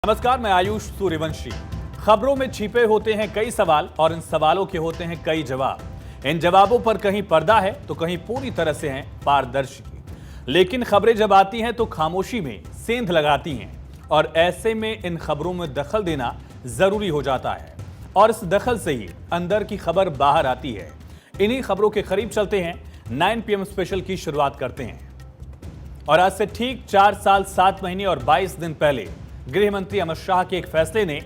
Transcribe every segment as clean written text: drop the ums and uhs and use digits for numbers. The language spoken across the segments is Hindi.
नमस्कार, मैं आयुष सूर्यवंशी। खबरों में छिपे होते हैं कई सवाल और इन सवालों के होते हैं कई जवाब। इन जवाबों पर कहीं पर्दा है तो कहीं पूरी तरह से हैं पारदर्शी। लेकिन खबरें जब आती हैं तो खामोशी में सेंध लगाती हैं और ऐसे में इन खबरों में दखल देना जरूरी हो जाता है और इस दखल से ही अंदर की खबर बाहर आती है। इन्हीं खबरों के करीब चलते हैं। 9 PM स्पेशल की शुरुआत करते हैं और आज से ठीक 4 साल 7 महीने और 22 दिन पहले गृह मंत्री अमित शाह के एक फैसले ने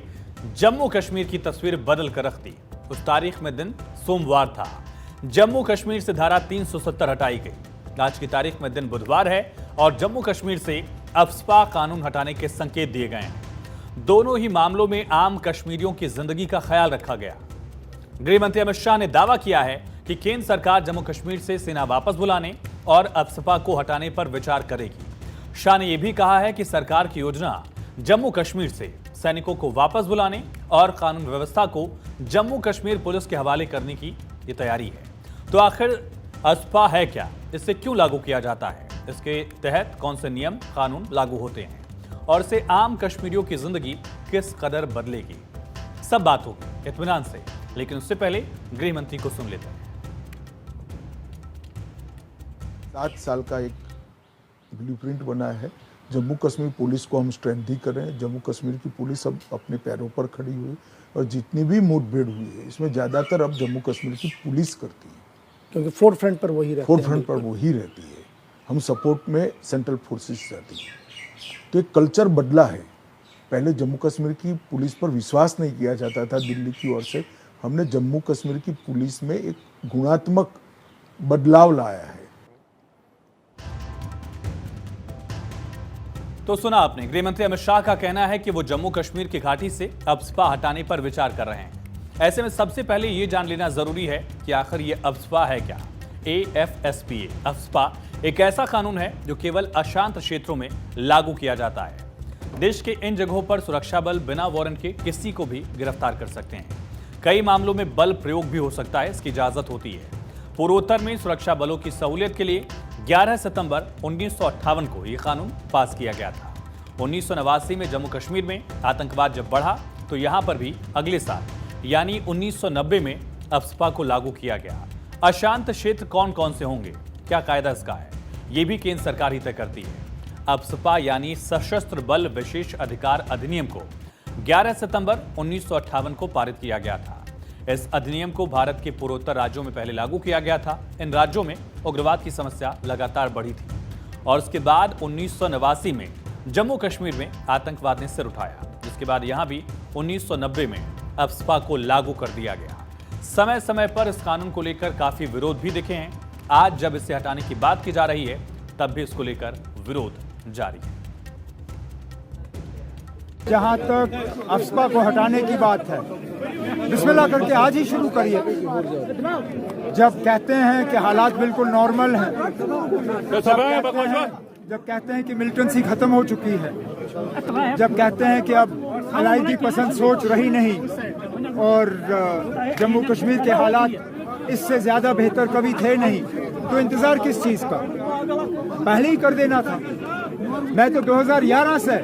जम्मू कश्मीर की तस्वीर बदल कर रख दी। उस तारीख में दिन सोमवार था। जम्मू कश्मीर से धारा 370 हटाई गई। आज की तारीख में दिन बुधवार है और जम्मू कश्मीर से अफस्पा कानून हटाने के संकेत दिए गए हैं। दोनों ही मामलों में आम कश्मीरियों की जिंदगी का ख्याल रखा गया। गृह मंत्री अमित शाह ने दावा किया है कि केंद्र सरकार जम्मू कश्मीर से सेना वापस बुलाने और अफस्पा को हटाने पर विचार करेगी। शाह ने यह भी कहा है कि सरकार की योजना जम्मू कश्मीर से सैनिकों को वापस बुलाने और कानून व्यवस्था को जम्मू कश्मीर पुलिस के हवाले करने की ये तैयारी है। तो आखिर अफस्पा है क्या, इससे क्यों लागू किया जाता है, इसके तहत कौन से नियम कानून लागू होते हैं और इससे आम कश्मीरियों की जिंदगी किस कदर बदलेगी, सब बात होगी इत्मीनान से। लेकिन उससे पहले गृह मंत्री को सुन लेते हैं। 7 साल का एक ब्लूप्रिंट बना है। जम्मू कश्मीर पुलिस को हम स्ट्रेंथी करें। जम्मू कश्मीर की पुलिस अब अपने पैरों पर खड़ी हुई और जितनी भी मुठभेड़ हुई है इसमें ज़्यादातर अब जम्मू कश्मीर की पुलिस करती है, क्योंकि फोर्थ फ्रंट पर वही रहती है। हम सपोर्ट में सेंट्रल फोर्सेस रहती है। तो एक कल्चर बदला है। पहले जम्मू कश्मीर की पुलिस पर विश्वास नहीं किया जाता था दिल्ली की ओर से। हमने जम्मू कश्मीर की पुलिस में एक गुणात्मक बदलाव लाया है। तो सुना आपने, गृह मंत्री अमित शाह का कहना है कि वो जम्मू कश्मीर की घाटी से अफस्पा हटाने पर विचार कर रहे हैं। ऐसे में सबसे पहले ये जान लेना जरूरी है कि आखिर ये अफस्पा है क्या। AFSPA अफस्पा एक ऐसा कानून है जो केवल अशांत क्षेत्रों में लागू किया जाता है। देश के इन जगहों पर सुरक्षा बल बिना वारंट के किसी को भी गिरफ्तार कर सकते हैं। कई मामलों में बल प्रयोग भी हो सकता है, इसकी इजाजत होती है। पूर्वोत्तर में सुरक्षा बलों की सहूलियत के लिए 11 सितंबर 1958 को यह कानून पास किया गया था। 1989 में जम्मू कश्मीर में आतंकवाद जब बढ़ा तो यहां पर भी अगले साल यानी 1990 में अफस्पा को लागू किया गया। अशांत क्षेत्र कौन कौन से होंगे, क्या कायदा इसका है, यह भी केंद्र सरकार ही तय करती है। अफस्पा यानी सशस्त्र बल विशेष अधिकार अधिनियम को 11 सितंबर 1958 को पारित किया गया था। इस अधिनियम को भारत के पूर्वोत्तर राज्यों में पहले लागू किया गया था। इन राज्यों में उग्रवाद की समस्या लगातार बढ़ी थी और उसके बाद 1989 में जम्मू कश्मीर में आतंकवाद ने सिर उठाया, जिसके बाद यहां भी 1990 में अफस्पा को लागू कर दिया गया। समय समय पर इस कानून को लेकर काफी विरोध भी दिखे हैं। आज जब इसे हटाने की बात की जा रही है तब भी इसको लेकर विरोध जारी है। जहां तक अफस्पा को हटाने की बात है, बिस्मिल्लाह करके आज ही शुरू करिए। जब कहते हैं कि हालात बिल्कुल नॉर्मल हैं, जब कहते हैं कि मिलिटेंसी खत्म हो चुकी है, जब कहते हैं कि अब अलायदी पसंद सोच रही नहीं और जम्मू कश्मीर के हालात इससे ज्यादा बेहतर कभी थे नहीं, तो इंतजार किस चीज का? पहले ही कर देना था। मैं तो 2011 से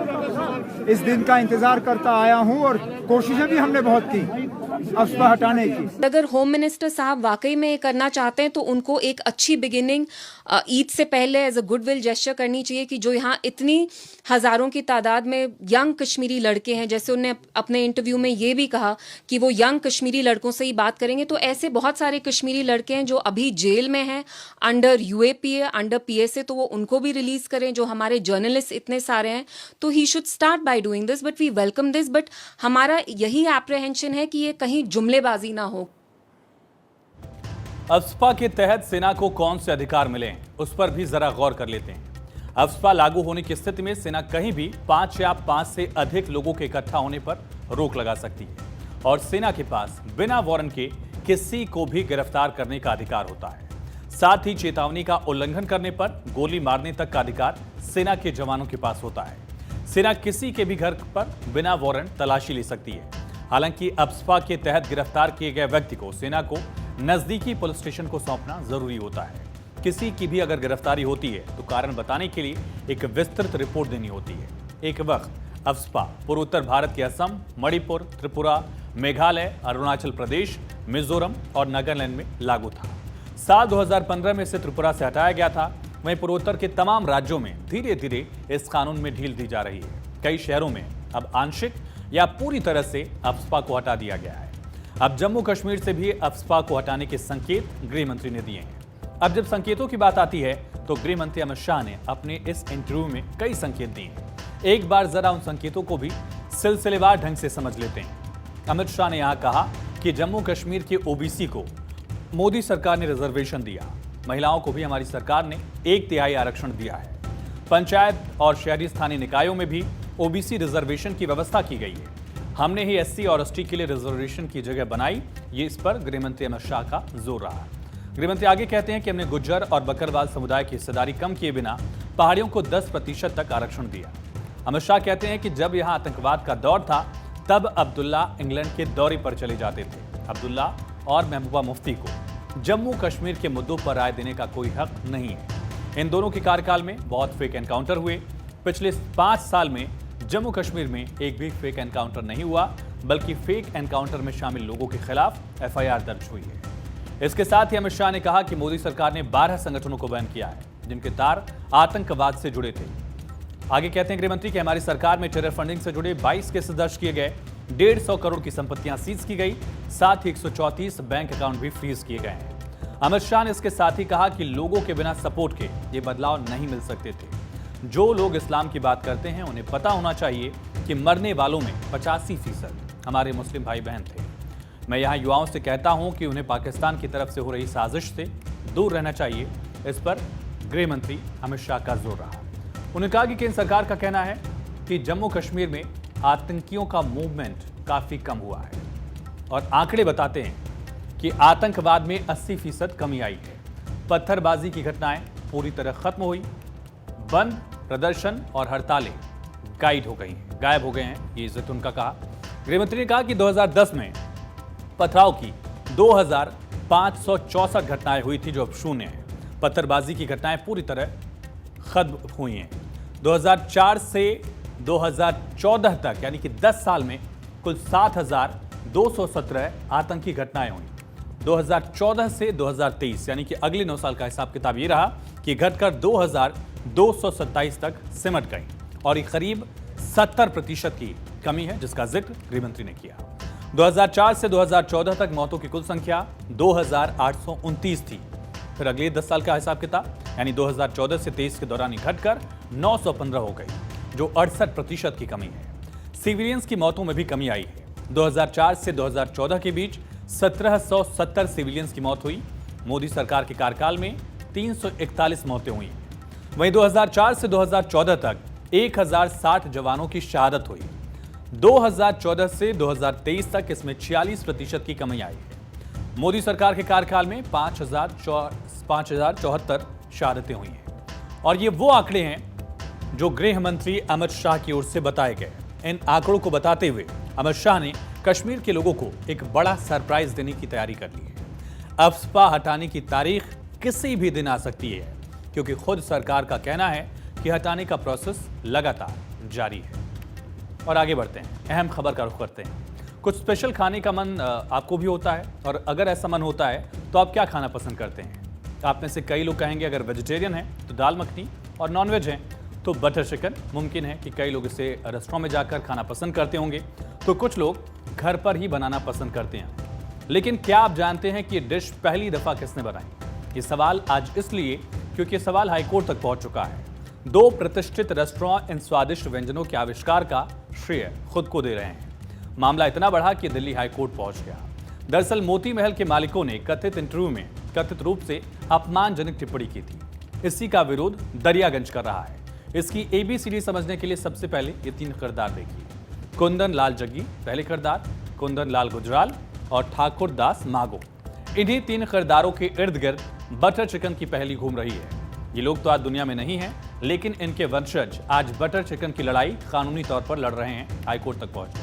इस दिन का इंतजार करता आया हूं और कोशिशें भी हमने बहुत की अफस्पा हटाने की। अगर होम मिनिस्टर साहब वाकई में करना चाहते हैं तो उनको एक अच्छी बिगिनिंग ईद से पहले एज अ गुडविल जेस्चर करनी चाहिए कि जो यहाँ इतनी हजारों की तादाद में यंग कश्मीरी लड़के हैं, जैसे उन्होंने अपने इंटरव्यू में ये भी कहा कि वो यंग कश्मीरी लड़कों से ही बात करेंगे, तो ऐसे बहुत सारे कश्मीरी लड़के हैं जो अभी जेल में हैं अंडर UAPA, अंडर PSA, तो वो उनको भी रिलीज करें। जो हमारे जर्नलिस्ट इतने सारे हैं, तो he should start by doing this, but we welcome this. But हमारा यही एप्रीहेंशन है कि ये कहीं जुमलेबाजी ना हो। अफस्पा के तहत सेना को कौन से अधिकार मिले, उस पर भी जरा गौर कर लेते हैं। अफस्पा लागू होने की स्थिति में सेना कहीं भी 5 या 5 से अधिक लोगों के इकट्ठा होने पर रोक लगा सकती है और सेना के पास बिना वारंट के किसी को भी गिरफ्तार करने का अधिकार होता है। साथ ही चेतावनी का उल्लंघन करने पर गोली मारने तक का अधिकार सेना के जवानों के पास होता है। सेना किसी के भी घर पर बिना वारंट तलाशी ले सकती है। हालांकि अफस्पा के तहत गिरफ्तार किए गए व्यक्ति को सेना को नजदीकी पुलिस स्टेशन को सौंपना जरूरी होता है। किसी की भी अगर गिरफ्तारी होती है तो कारण बताने के लिए एक विस्तृत रिपोर्ट देनी होती है। एक वक्त अफस्पा पूर्वोत्तर भारत के असम, मणिपुर, त्रिपुरा, मेघालय, अरुणाचल प्रदेश, मिजोरम और नागालैंड में लागू था। साल 2015 में इसे त्रिपुरा से हटाया गया था। वहीं पूर्वोत्तर के तमाम राज्यों में धीरे धीरे इस कानून में ढील दी जा रही है। कई शहरों में अब आंशिक या पूरी तरह से अफस्पा को हटा दिया गया है। अब जम्मू कश्मीर से भी अफस्पा को हटाने के संकेत गृह मंत्री ने दिए हैं। अब जब संकेतों की बात आती है तो गृह मंत्री अमित शाह ने अपने इस इंटरव्यू में कई संकेत दिए हैं। एक बार जरा उन संकेतों को भी सिलसिलेवार ढंग से समझ लेते हैं। अमित शाह ने यहां कहा कि जम्मू कश्मीर के ओबीसी को मोदी सरकार ने रिजर्वेशन दिया। महिलाओं को भी हमारी सरकार ने 1/3 आरक्षण दिया है। पंचायत और शहरी स्थानीय निकायों में भी ओबीसी रिजर्वेशन की व्यवस्था की गई है। हमने ही एससी और एसटी के लिए रिजर्वेशन की जगह बनाई। ये इस पर गृहमंत्री अमित शाह का जोर रहा। गृहमंत्री आगे कहते हैं कि हमने गुज्जर और बकरवाल समुदाय की हिस्सेदारी कम किए बिना पहाड़ियों को 10% तक आरक्षण दिया। अमित शाह कहते हैं कि जब यहां आतंकवाद का दौर था तब अब्दुल्ला इंग्लैंड के दौरे पर चले जाते थे। अब्दुल्ला और महबूबा मुफ्ती को जम्मू कश्मीर के मुद्दों पर राय देने का कोई हक नहीं है। इन दोनों के कार्यकाल में बहुत फेक एनकाउंटर हुए। पिछले 5 साल में जम्मू कश्मीर में एक भी फेक एनकाउंटर नहीं हुआ, बल्कि फेक एनकाउंटर में शामिल लोगों के खिलाफ एफआईआर दर्ज हुई है। इसके साथ ही अमित शाह ने कहा कि मोदी सरकार ने 12 संगठनों को बैन किया है जिनके तार आतंकवाद से जुड़े थे। आगे कहते हैं गृहमंत्री कि हमारी सरकार में टेरर फंडिंग से जुड़े 22 केस दर्ज किए गए, 150 करोड़ की संपत्तियां सीज की गई, साथ ही 134 बैंक अकाउंट भी फ्रीज किए गए हैं। अमित शाह ने इसके साथ ही कहा कि लोगों के बिना सपोर्ट के ये बदलाव नहीं मिल सकते थे। जो लोग इस्लाम की बात करते हैं उन्हें पता होना चाहिए कि मरने वालों में 85% हमारे मुस्लिम भाई बहन थे। मैं यहाँ युवाओं से कहता हूँ कि उन्हें पाकिस्तान की तरफ से हो रही साजिश से दूर रहना चाहिए। इस पर गृह मंत्री अमित शाह का जोर रहा। उन्होंने कहा कि केंद्र सरकार का कहना है कि जम्मू कश्मीर में आतंकियों का मूवमेंट काफी कम हुआ है और आंकड़े बताते हैं कि आतंकवाद में 80% कमी आई है। पत्थरबाजी की घटनाएं पूरी तरह खत्म हुई। बंद, प्रदर्शन और हड़तालें गायब हो गए हैं। ये जिक्र उनका कहा। गृहमंत्री ने कहा कि 2010 में पथराव की 2564 घटनाएं हुई थी जो अब शून्य है। पत्थरबाजी की घटनाएं पूरी तरह खत्म हुई हैं। 2004 से 2014 तक यानी कि 10 साल में कुल 7217 आतंकी घटनाएं हुई। 2014 से 2023 यानी कि अगले 9 साल का हिसाब किताब ये रहा कि घटकर 2227 तक सिमट गई और ये करीब 70% की कमी है, जिसका जिक्र गृहमंत्री ने किया। 2004 से 2014 तक मौतों की कुल संख्या 2829 थी। फिर अगले 10 साल का हिसाब किताब यानी 2014 से 23 के दौरान घटकर 915 हो गई, जो 68% की कमी है। सिविलियंस की मौतों में भी कमी आई है। 2004 से 2014 के बीच 1770 सिविलियंस की मौत हुई। मोदी सरकार के कार्यकाल में 341 मौतें हुई। वहीं 2004 से 2014 तक 1060 जवानों की शहादत हुई। 2014 से 2023 तक इसमें 46% की कमी आई है। मोदी सरकार के कार्यकाल में 5074 शहादतें हुई हैं। और ये वो आंकड़े हैं जो गृह मंत्री अमित शाह की ओर से बताए गए। इन आंकड़ों को बताते हुए अमित शाह ने कश्मीर के लोगों को एक बड़ा सरप्राइज देने की तैयारी कर ली है। अफस्पा हटाने की तारीख किसी भी दिन आ सकती है, क्योंकि खुद सरकार का कहना है कि हटाने का प्रोसेस लगातार जारी है। और आगे बढ़ते हैं, अहम खबर का रुख करते हैं। कुछ स्पेशल खाने का मन आपको भी होता है, और अगर ऐसा मन होता है तो आप क्या खाना पसंद करते हैं? आप में से कई लोग कहेंगे अगर वेजिटेरियन है तो दाल मखनी, और नॉनवेज है तो बटर चिकन। मुमकिन है कि कई लोग इसे रेस्टोरेंट में जाकर खाना पसंद करते होंगे, तो कुछ लोग घर पर ही बनाना पसंद करते हैं। लेकिन क्या आप जानते हैं कि ये डिश पहली दफा किसने बनाई? ये सवाल आज इसलिए क्योंकि ये सवाल हाईकोर्ट तक पहुंच चुका है। 2 प्रतिष्ठित रेस्टोरेंट इन स्वादिष्ट व्यंजनों के आविष्कार का श्रेय खुद को दे रहे हैं। मामला इतना बढ़ा कि दिल्ली हाईकोर्ट पहुंच गया। दरअसल मोती महल के मालिकों ने कथित इंटरव्यू में कथित रूप से अपमानजनक टिप्पणी की थी। इसी का विरोध दरियागंज कर रहा है। इसकी ABCD समझने के लिए सबसे पहले ये 3 किरदार देखिए। कुंदन लाल जग्गी पहले किरदार, कुंदन लाल गुजराल और ठाकुर दास मागो। इन्हीं 3 किरदारों के इर्द गिर्द बटर चिकन की पहली घूम रही है। ये लोग तो आज दुनिया में नहीं हैं, लेकिन इनके वंशज आज बटर चिकन की लड़ाई कानूनी तौर पर लड़ रहे हैं, हाईकोर्ट तक पहुंचे।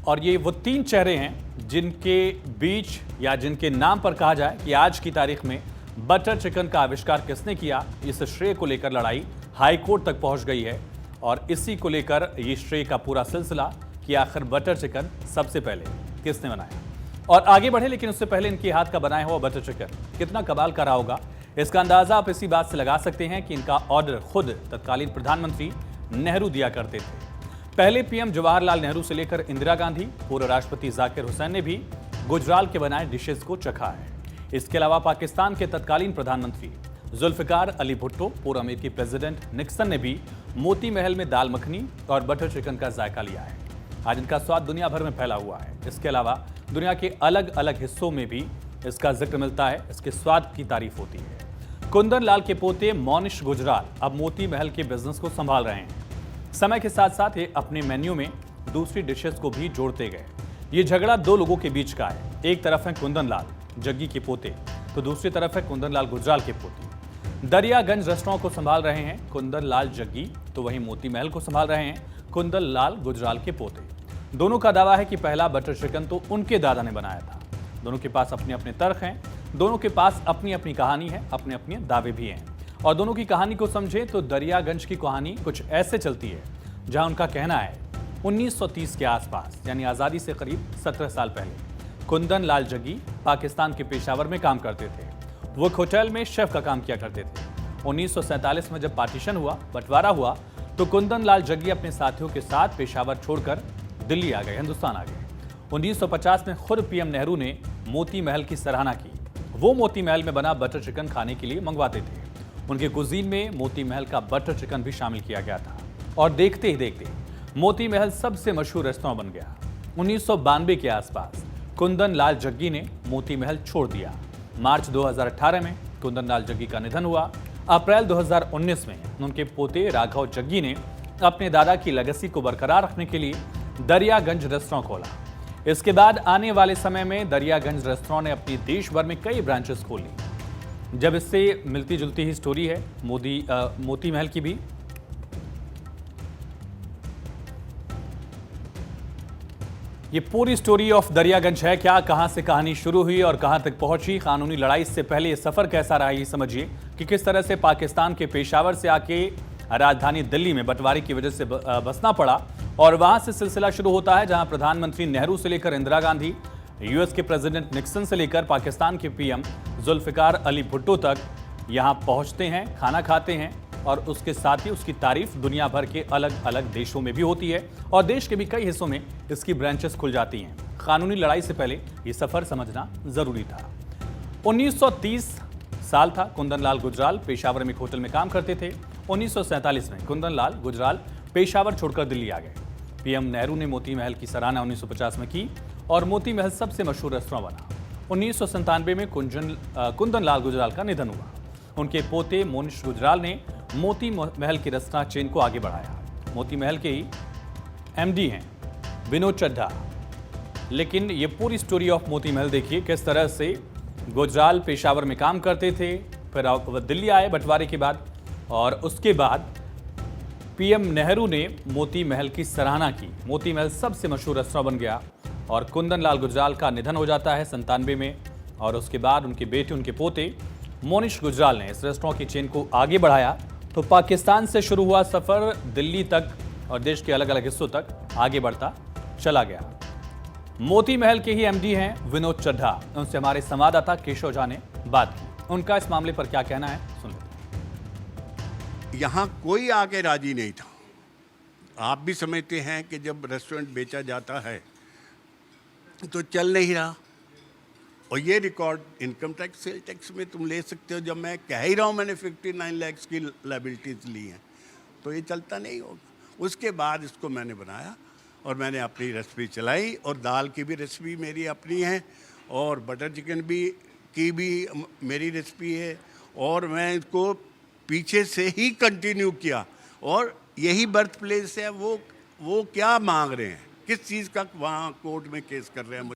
और ये वो 3 चेहरे हैं जिनके बीच या जिनके नाम पर कहा जाए कि आज की तारीख में बटर चिकन का आविष्कार किसने किया, इस श्रेय को लेकर लड़ाई हाई कोर्ट तक पहुंच गई है और इसी को लेकर ये श्रेय का पूरा सिलसिला कि आखिर बटर चिकन सबसे पहले किसने बनाया। और आगे बढ़े, लेकिन उससे पहले इनके हाथ का बनाया हुआ बटर चिकन कितना कमाल का रहा होगा, इसका अंदाजा आप इसी बात से लगा सकते हैं कि इनका ऑर्डर खुद तत्कालीन प्रधानमंत्री नेहरू दिया करते थे। पहले पीएम जवाहरलाल नेहरू से लेकर इंदिरा गांधी, पूर्व राष्ट्रपति जाकिर हुसैन ने भी गुजराल के बनाए डिशेस को चखा है। इसके अलावा पाकिस्तान के तत्कालीन प्रधानमंत्री जुल्फिकार अली भुट्टो, पूर्व अमेरिकी प्रेसिडेंट निक्सन ने भी मोती महल में दाल मखनी और बटर चिकन का जायका लिया है। आज इनका स्वाद दुनिया भर में फैला हुआ है। इसके अलावा दुनिया के अलग अलग हिस्सों में भी इसका जिक्र मिलता है, इसके स्वाद की तारीफ होती है। कुंदन लाल के पोते मोनिश गुजराल अब मोती महल के बिजनेस को संभाल रहे हैं। समय के साथ साथ ये अपने मेन्यू में दूसरी डिशेस को भी जोड़ते गए। ये झगड़ा दो लोगों के बीच का है। एक तरफ है कुंदन लाल जग्गी के पोते, तो दूसरी तरफ है कुंदन लाल गुजराल के पोते। दरियागंज रेस्टोरेंट को संभाल रहे हैं कुंदन लाल जग्गी, तो वहीं मोती महल को संभाल रहे हैं कुंदन लाल गुजराल के पोते। दोनों का दावा है कि पहला बटर चिकन तो उनके दादा ने बनाया था। दोनों के पास अपने अपने तर्क हैं, दोनों के पास अपनी अपनी कहानी है, अपने अपने दावे भी हैं। और दोनों की कहानी को समझें तो दरियागंज की कहानी कुछ ऐसे चलती है, जहां उनका कहना है 1930 के आसपास, यानी आज़ादी से करीब 17 साल पहले, कुंदन लाल जग्गी पाकिस्तान के पेशावर में काम करते थे। वो एक होटल में शेफ का काम किया करते थे। 1947 में जब पार्टीशन हुआ, बंटवारा हुआ, तो कुंदन लाल जग्गी अपने साथियों के साथ पेशावर छोड़कर दिल्ली आ गए, हिंदुस्तान आ गए। 1950 में खुद पीएम नेहरू ने मोती महल की सराहना की। वो मोती महल में बना बटर चिकन खाने के लिए मंगवाते थे। उनके कुजीन में मोती महल का बटर चिकन भी शामिल किया गया था और देखते ही देखते मोती महल सबसे मशहूर रेस्तोरेंट बन गया। 1992 के आसपास कुंदन लाल जग्गी ने मोती महल छोड़ दिया। मार्च 2018 में कुंदन लाल जग्गी का निधन हुआ। अप्रैल 2019 में उनके पोते राघव जग्गी ने अपने दादा की लेगेसी को बरकरार रखने के लिए दरियागंज रेस्तोरेंट खोला। इसके बाद आने वाले समय में दरियागंज रेस्तोरेंट ने अपनी देश भर में कई ब्रांचेस खोली। जब इससे मिलती जुलती ही स्टोरी है मोती महल की भी। ये पूरी स्टोरी ऑफ दरियागंज है। क्या, कहां से कहानी शुरू हुई और कहां तक पहुंची, कानूनी लड़ाई से पहले ये सफर कैसा रहा, ये समझिए कि किस तरह से पाकिस्तान के पेशावर से आके राजधानी दिल्ली में बंटवारे की वजह से बसना पड़ा और वहां से सिलसिला शुरू होता है, जहां प्रधानमंत्री नेहरू से लेकर इंदिरा गांधी, यूएस के प्रेसिडेंट निक्सन से लेकर पाकिस्तान के पीएम जुल्फिकार अली भुट्टो तक यहां पहुंचते हैं, खाना खाते हैं और उसके साथ ही उसकी तारीफ दुनिया भर के अलग अलग देशों में भी होती है और देश के भी कई हिस्सों में इसकी ब्रांचेस खुल जाती हैं। कानूनी लड़ाई से पहले ये सफर समझना जरूरी था। 1930 साल था। कुंदन लाल गुजराल पेशावर में एक होटल में काम करते थे। 1947 में कुंदन लाल गुजराल पेशावर छोड़कर दिल्ली आ गए। पीएम नेहरू ने मोती महल की सराहना 1950 में की और मोती महल सबसे मशहूर रेस्तोरेंट बना। 1997 में कुंदन लाल गुजराल का निधन हुआ। उनके पोते मोनिश गुजराल ने मोती महल की रेस्तोरेंट चेन को आगे बढ़ाया। मोती महल के ही एमडी हैं विनोद चड्ढा। लेकिन ये पूरी स्टोरी ऑफ मोती महल देखिए, किस तरह से गुजराल पेशावर में काम करते थे, फिर दिल्ली आए बंटवारे के बाद और उसके बाद पीएम नेहरू ने मोती महल की सराहना की। मोती महल सबसे मशहूर रेस्तोरेंट बन गया और कुंदन लाल गुजराल का निधन हो जाता है 97 में और उसके बाद उनके बेटे, उनके पोते मोनिश गुजराल ने इस रेस्तोरेंट की चेन को आगे बढ़ाया। तो पाकिस्तान से शुरू हुआ सफर दिल्ली तक और देश के अलग अलग हिस्सों तक आगे बढ़ता चला गया। मोती महल के ही एमडी हैं विनोद चड्ढा। उनसे हमारे संवाददाता केशव झा ने बात की। उनका इस मामले पर क्या कहना है, सुन लेते हैं। यहाँ कोई आके राजी नहीं था। आप भी समझते हैं कि जब रेस्टोरेंट बेचा जाता है तो चल नहीं रहा और ये record income tax, sale tax में तुम ले सकते हो। जब मैं कह ही रहा हूँ मैंने 59 लाख की लायबिलिटीज़ ली हैं तो ये चलता नहीं होगा। उसके बाद इसको मैंने बनाया और मैंने अपनी रेसिपी चलाई और दाल की भी रेसिपी मेरी अपनी है और बटर चिकन की भी मेरी रेसिपी है और मैं इसको पीछे से ही कंटिन्यू किया। और यही बर्थ प्लेस है। वो क्या मांग रहे हैं, किस चीज़ का वहाँ कोर्ट में केस कर रहे हैं।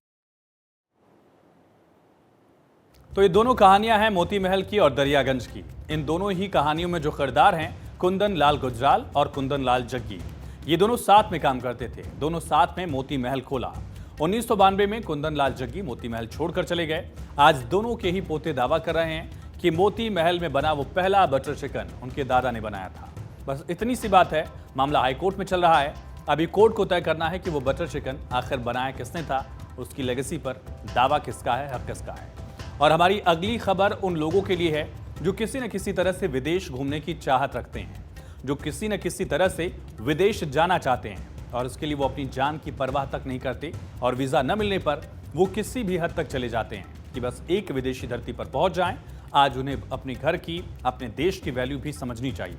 तो ये दोनों कहानियां हैं मोती महल की और दरियागंज की। इन दोनों ही कहानियों में जो किरदार हैं कुंदन लाल गुजराल और कुंदन लाल जग्गी, ये दोनों साथ में काम करते थे। दोनों साथ में मोती महल खोला। 1992 में कुंदन लाल जग्गी मोती महल छोड़कर चले गए। आज दोनों के ही पोते दावा कर रहे हैं कि मोती महल में बना वो पहला बटर चिकन उनके दादा ने बनाया था। बस इतनी सी बात है। मामला हाईकोर्ट में चल रहा है। अभी कोर्ट को तय करना है कि वो बटर चिकन आखिर बनाया किसने था, उसकी लेगेसी पर दावा किसका है, हक किसका है। और हमारी अगली खबर उन लोगों के लिए है जो किसी न किसी तरह से विदेश घूमने की चाहत रखते हैं, जो किसी न किसी तरह से विदेश जाना चाहते हैं और उसके लिए वो अपनी जान की परवाह तक नहीं करते और वीजा न मिलने पर वो किसी भी हद तक चले जाते हैं कि बस एक विदेशी धरती पर पहुंच जाएं। आज उन्हें अपने घर की, अपने देश की वैल्यू भी समझनी चाहिए।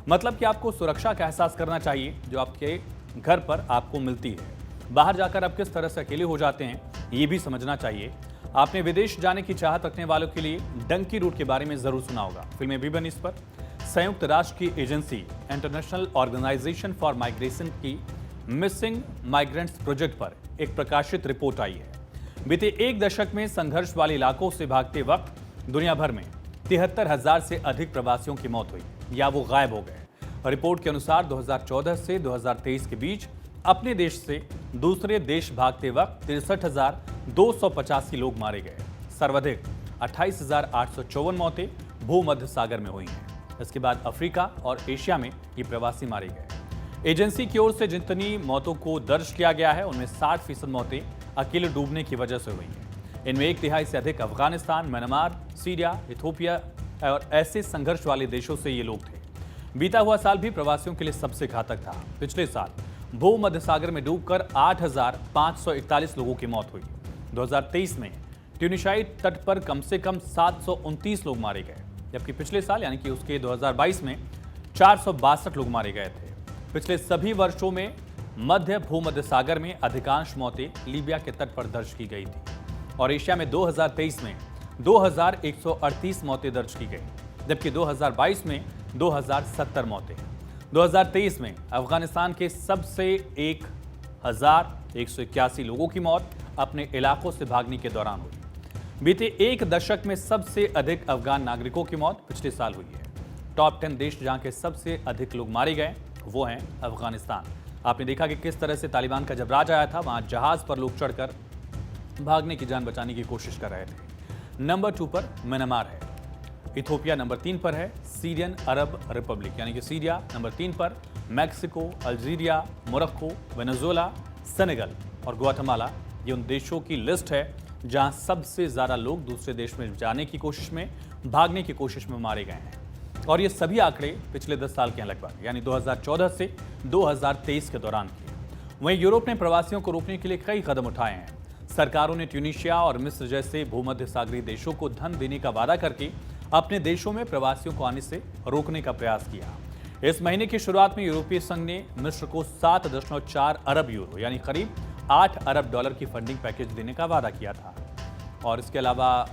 मतलब कि आपको सुरक्षा का एहसास करना चाहिए जो आपके घर पर आपको मिलती है। बाहर जाकर आप किस तरह से अकेले हो जाते हैं ये भी समझना चाहिए। आपने विदेश जाने की चाहत रखने वालों के लिए डंकी रूट के बारे में जरूर सुना होगा, फिल्में भी बनी इस पर। संयुक्त राष्ट्र की agency international organization for migration की मिसिंग माइग्रेंट्स प्रोजेक्ट पर एक प्रकाशित रिपोर्ट आई है। बीते एक दशक में संघर्ष वाले इलाकों से भागते वक्त दुनिया भर में 73,000 से अधिक प्रवासियों की मौत हुई या वो गायब हो गए। रिपोर्ट के अनुसार 2014 से 2023 के बीच अपने देश से दूसरे देश भागते वक्त 63,285 लोग मारे गए। सर्वाधिक 28,854 मौतें भूमध्य सागर में हुई हैं। इसके बाद अफ्रीका और एशिया में ये प्रवासी मारे गए। एजेंसी की ओर से जितनी मौतों को दर्ज किया गया है उनमें 60% मौतें अकेले डूबने की वजह से हुई हैं। इनमें 1/3 से अधिक अफगानिस्तान, म्यांमार, सीरिया, इथियोपिया और ऐसे संघर्ष वाले देशों से ये लोग थे। बीता हुआ साल भी प्रवासियों के लिए सबसे घातक था। पिछले साल भूमध्य सागर में डूबकर 8,541 लोगों की मौत हुई। 2023 में ट्यूनिशियाई तट पर कम से कम 729 लोग मारे गए, जबकि पिछले साल यानी कि उसके 2022 में 462 लोग मारे गए थे। पिछले सभी वर्षों में मध्य भूमध्य सागर में अधिकांश मौतें लीबिया के तट पर दर्ज की गई थी और एशिया में 2023 में 2,138 मौतें दर्ज की गई, जबकि 2022 में 2,070 मौतें। 2023 में अफगानिस्तान के सबसे 1,181 लोगों की मौत अपने इलाकों से भागने के दौरान हुई। बीते एक दशक में सबसे अधिक अफगान नागरिकों की मौत पिछले साल हुई है। टॉप 10 देश जहां के सबसे अधिक लोग मारे गए वो हैं अफगानिस्तान। आपने देखा कि किस तरह से तालिबान का जब राज आया था वहां जहाज पर लोग चढ़कर भागने की जान बचाने की कोशिश कर रहे थे। नंबर 2 पर म्यांमार है। इथियोपिया नंबर 3 पर है। सीरियन अरब रिपब्लिक यानी कि सीरिया नंबर 3 पर। Mexico, Algeria, Morocco, Venezuela, Senegal और ग्वाटेमाला ये उन देशों की लिस्ट है जहां सबसे ज्यादा लोग दूसरे देश में जाने की कोशिश में, भागने की कोशिश में मारे गए हैं। और ये सभी आंकड़े पिछले 10 साल के हैं लगभग, यानी 2014 से 2023 के दौरान के। वहीं यूरोप ने प्रवासियों को रोकने के लिए कई कदम उठाए हैं। सरकारों ने ट्यूनीशिया और मिस्र जैसे भूमध्य सागरीय देशों को धन देने का वादा करके अपने देशों में प्रवासियों को आने से रोकने का प्रयास किया। इस महीने की शुरुआत में यूरोपीय संघ ने मिस्र को 7.4 अरब यूरो यानी करीब 8 अरब डॉलर की फंडिंग पैकेज देने का वादा किया था। और इसके अलावा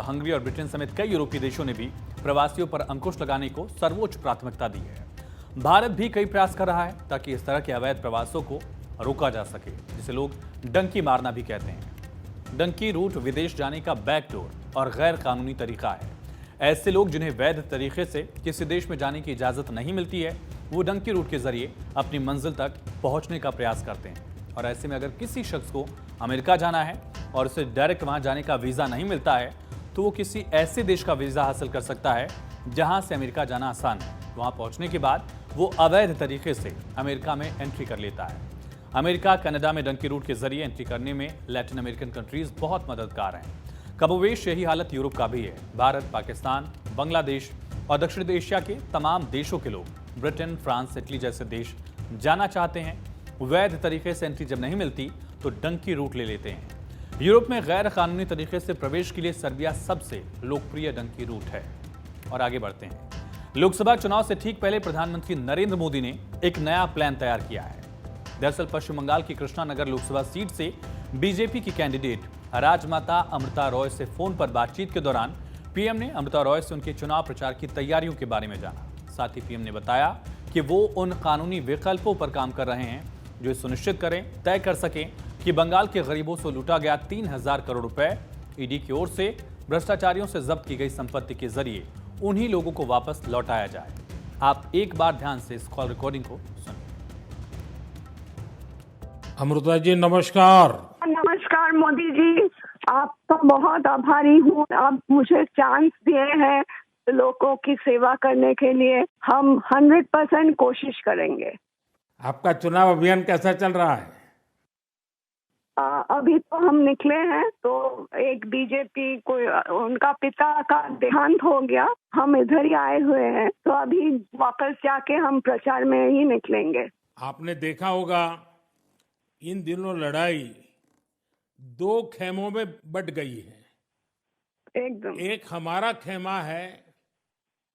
हंगरी और ब्रिटेन समेत कई यूरोपीय देशों ने भी प्रवासियों पर अंकुश लगाने को सर्वोच्च प्राथमिकता दी है। भारत भी कई प्रयास कर रहा है ताकि इस तरह के अवैध प्रवासों को रोका जा सके, जिसे लोग डंकी मारना भी कहते हैं। डंकी रूट विदेश जाने का बैकडोर और गैर कानूनी तरीका है। ऐसे लोग जिन्हें वैध तरीके से किसी देश में जाने की इजाजत नहीं मिलती है वो डंकी रूट के जरिए अपनी मंजिल तक पहुंचने का प्रयास करते हैं। और ऐसे में अगर किसी शख्स को अमेरिका जाना है और उसे डायरेक्ट वहां जाने का वीजा नहीं मिलता है तो वो किसी ऐसे देश का वीजा हासिल कर सकता है जहां से अमेरिका जाना आसान है। वहां पहुंचने के बाद वो अवैध तरीके से अमेरिका में एंट्री कर लेता है। अमेरिका, कनाडा में डंकी रूट के जरिए एंट्री करने में लैटिन अमेरिकन कंट्रीज बहुत मददगार हैं। कमोवेश यही हालत यूरोप का भी है। भारत, पाकिस्तान, बांग्लादेश और दक्षिण एशिया के तमाम देशों के लोग ब्रिटेन, फ्रांस, इटली जैसे देश जाना चाहते हैं। वैध तरीके से एंट्री जब नहीं मिलती तो डंकी रूट ले लेते हैं। यूरोप में गैर कानूनी तरीके से प्रवेश के लिए सर्बिया सबसे लोकप्रिय डंकी रूट है। और आगे बढ़ते हैं। लोकसभा चुनाव से ठीक पहले प्रधानमंत्री नरेंद्र मोदी ने एक नया प्लान तैयार किया है। दरअसल पश्चिम बंगाल की कृष्णानगर लोकसभा सीट से बीजेपी की कैंडिडेट राजमाता अमृता रॉय से फोन पर बातचीत के दौरान पीएम ने अमृता रॉय से उनके चुनाव प्रचार की तैयारियों के बारे में जाना। साथ ही पीएम ने बताया कि वो उन कानूनी विकल्पों पर काम कर रहे हैं जो सुनिश्चित करें, तय कर सकें कि बंगाल के गरीबों से लूटा गया 3,000 करोड़ रुपए ईडी की ओर से भ्रष्टाचारियों से जब्त की गई संपत्ति के जरिए उन्हीं लोगों को वापस लौटाया जाए। आप एक बार ध्यान से इस कॉल रिकॉर्डिंग को सुनिए। अमृता जी नमस्कार। नमस्कार मोदी जी, आपका बहुत आभारी हूँ। आप मुझे चांस दिए हैं लोगों की सेवा करने के लिए हम 100% कोशिश करेंगे। आपका चुनाव अभियान कैसा चल रहा है? अभी तो हम निकले हैं, तो एक बीजेपी को उनका पिता का देहांत हो गया, हम इधर ही आए हुए हैं, तो अभी वापस जाके हम प्रचार में ही निकलेंगे। आपने देखा होगा इन दिनों लड़ाई दो खेमों में बट गई है। एकदम एक हमारा खेमा है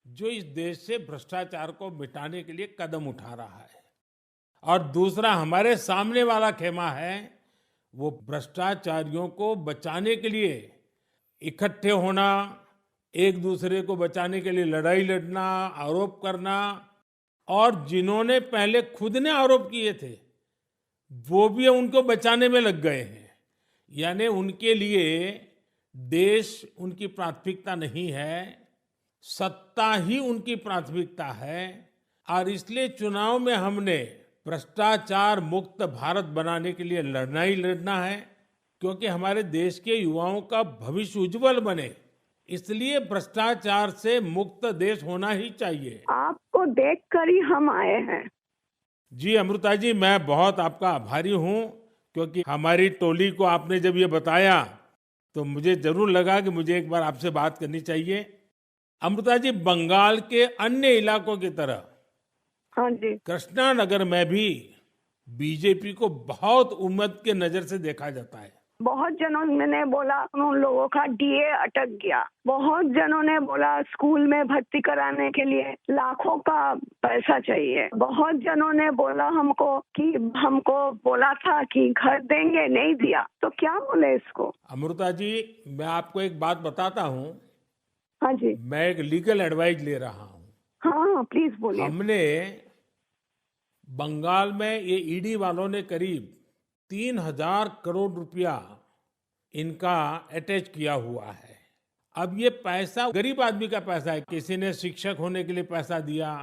जो इस देश से भ्रष्टाचार को मिटाने के लिए कदम उठा रहा है, और दूसरा हमारे सामने वाला खेमा है वो भ्रष्टाचारियों को बचाने के लिए इकट्ठे होना, एक दूसरे को बचाने के लिए लड़ाई लड़ना, आरोप करना, और जिन्होंने पहले खुद ने आरोप किए थे वो भी उनको बचाने में लग गए हैं। यानी उनके लिए देश उनकी प्राथमिकता नहीं है, सत्ता ही उनकी प्राथमिकता है। और इसलिए चुनाव में हमने भ्रष्टाचार मुक्त भारत बनाने के लिए लड़ना ही लड़ना है, क्योंकि हमारे देश के युवाओं का भविष्य उज्जवल बने, इसलिए भ्रष्टाचार से मुक्त देश होना ही चाहिए। आपको देखकर ही हम आए हैं। जी अमृता जी, मैं बहुत आपका आभारी हूं, क्योंकि हमारी टोली को आपने जब ये बताया तो मुझे जरूर लगा कि मुझे एक बार आपसे बात करनी चाहिए। अमृता जी, बंगाल के अन्य इलाकों की तरह हाँ जी, कृष्णा नगर में भी बीजेपी को बहुत उम्मीद के नजर से देखा जाता है। बहुत जनों ने बोला उन लोगों का डीए अटक गया, बहुत जनों ने बोला स्कूल में भर्ती कराने के लिए लाखों का पैसा चाहिए, बहुत जनों ने बोला हमको बोला था कि घर देंगे, नहीं दिया, तो क्या बोले इसको। अमृता जी, मैं आपको एक बात बताता हूँ। हाँ जी, मैं एक लीगल एडवाइस ले रहा हूँ। हाँ प्लीज बोलिए। हमने बंगाल में ये ईडी वालों ने करीब 3,000 करोड़ रुपया इनका अटैच किया हुआ है। अब ये पैसा गरीब आदमी का पैसा है। किसी ने शिक्षक होने के लिए पैसा दिया,